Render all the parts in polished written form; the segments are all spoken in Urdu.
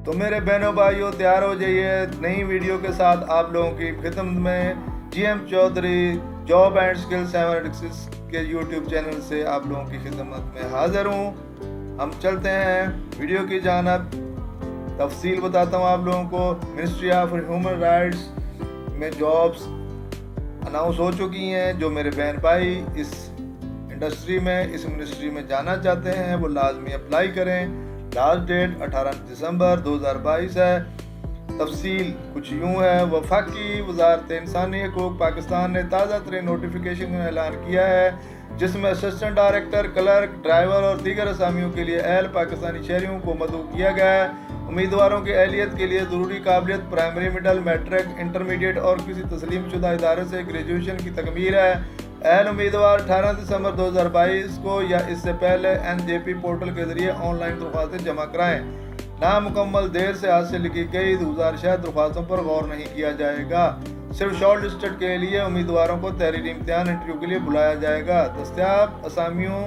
تو میرے بہنوں بھائیوں تیار ہو جائیے نئی ویڈیو کے ساتھ آپ لوگوں کی خدمت میں G M Chaudhry job and skill 786 کے یوٹیوب چینل سے آپ لوگوں کی خدمت میں حاضر ہوں۔ ہم چلتے ہیں ویڈیو کی جانب۔ تفصیل بتاتا ہوں آپ لوگوں کو۔ منسٹری آف ہیومن رائٹس میں جابس اناؤنس ہو چکی ہیں۔ جو میرے بہن بھائی اس منسٹری میں جانا چاہتے ہیں وہ لازمی اپلائی کریں۔ لاسٹ ڈیٹ 18 دسمبر 2022 ہے۔ تفصیل کچھ یوں ہے۔ وفاقی وزارت انسانی حقوق پاکستان نے تازہ ترین نوٹیفیکیشن کا اعلان کیا ہے جس میں اسسٹنٹ ڈائریکٹر، کلرک، ڈرائیور اور دیگر اسامیوں کے لیے اہل پاکستانی شہریوں کو مدعو کیا گیا ہے۔ امیدواروں کی اہلیت کے لیے ضروری قابلیت پرائمری، مڈل، میٹرک، انٹرمیڈیٹ اور کسی تسلیم شدہ ادارے سے گریجویشن کی تکمیل ہے۔ اہل امیدوار 18 دسمبر 2022 کو یا اس سے پہلے NJP پورٹل کے ذریعے آن لائن درخواستیں جمع کرائیں۔ نامکمل دیر سے حاصل کی گئی گزارشات درخواستوں پر غور نہیں کیا جائے گا۔ صرف شارٹ لسٹڈ کے لیے امیدواروں کو تحریری امتحان انٹرویو کے لیے بلایا جائے گا۔ دستیاب اسامیوں،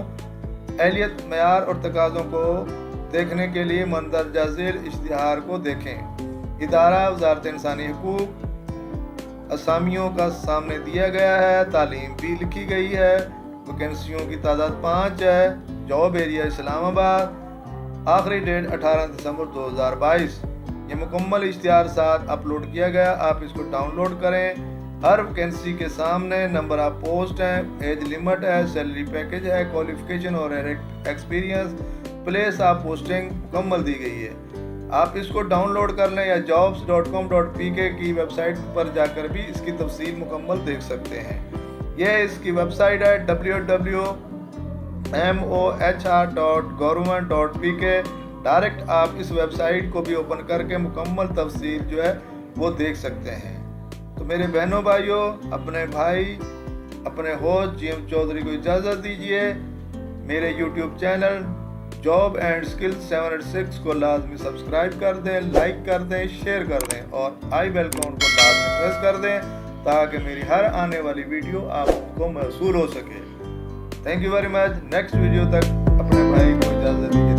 اہلیت، معیار اور تقاضوں کو دیکھنے کے لیے مندرجہ ذیل اشتہار کو دیکھیں۔ ادارہ وزارت انسانی حقوق اسامیوں کا سامنے دیا گیا ہے۔ تعلیم بھی لکھی گئی ہے۔ ویکنسیوں کی تعداد 5 ہے۔ جاب ایریا اسلام آباد۔ آخری ڈیٹ 18 دسمبر 2022۔ یہ مکمل اشتہار ساتھ اپلوڈ کیا گیا۔ آپ اس کو ڈاؤن لوڈ کریں۔ ہر ویکنسی کے سامنے نمبر آف پوسٹ ہے، ایج لیمٹ ہے، سیلری پیکج ہے، کوالیفیکیشن اور ایکسپیرینس، پلیس آف پوسٹنگ مکمل دی گئی ہے۔ آپ اس کو ڈاؤن لوڈ کر لیں یا jobs.com.pk کی ویب سائٹ پر جا کر بھی اس کی تفصیل مکمل دیکھ سکتے ہیں۔ یہ اس کی ویب سائٹ ہے www.mohr.government.pk۔ ڈائریکٹ آپ اس ویب سائٹ کو بھی اوپن کر کے مکمل تفصیل جو ہے وہ دیکھ سکتے ہیں۔ تو میرے بہنوں بھائیوں، اپنے بھائی، اپنے ہوسٹ جی ایم چودھری کو اجازت دیجیے۔ میرے YouTube channel job and skill 786 کو لازمی سبسکرائب کر دیں، لائک کر دیں، شیئر کر دیں اور آئی بیل آئیکن کو لازمی پریس کر دیں تاکہ میری ہر آنے والی ویڈیو آپ کو موصول ہو سکے۔ Thank you very much. Next video تک اپنے بھائی کو اجازت دیجیے۔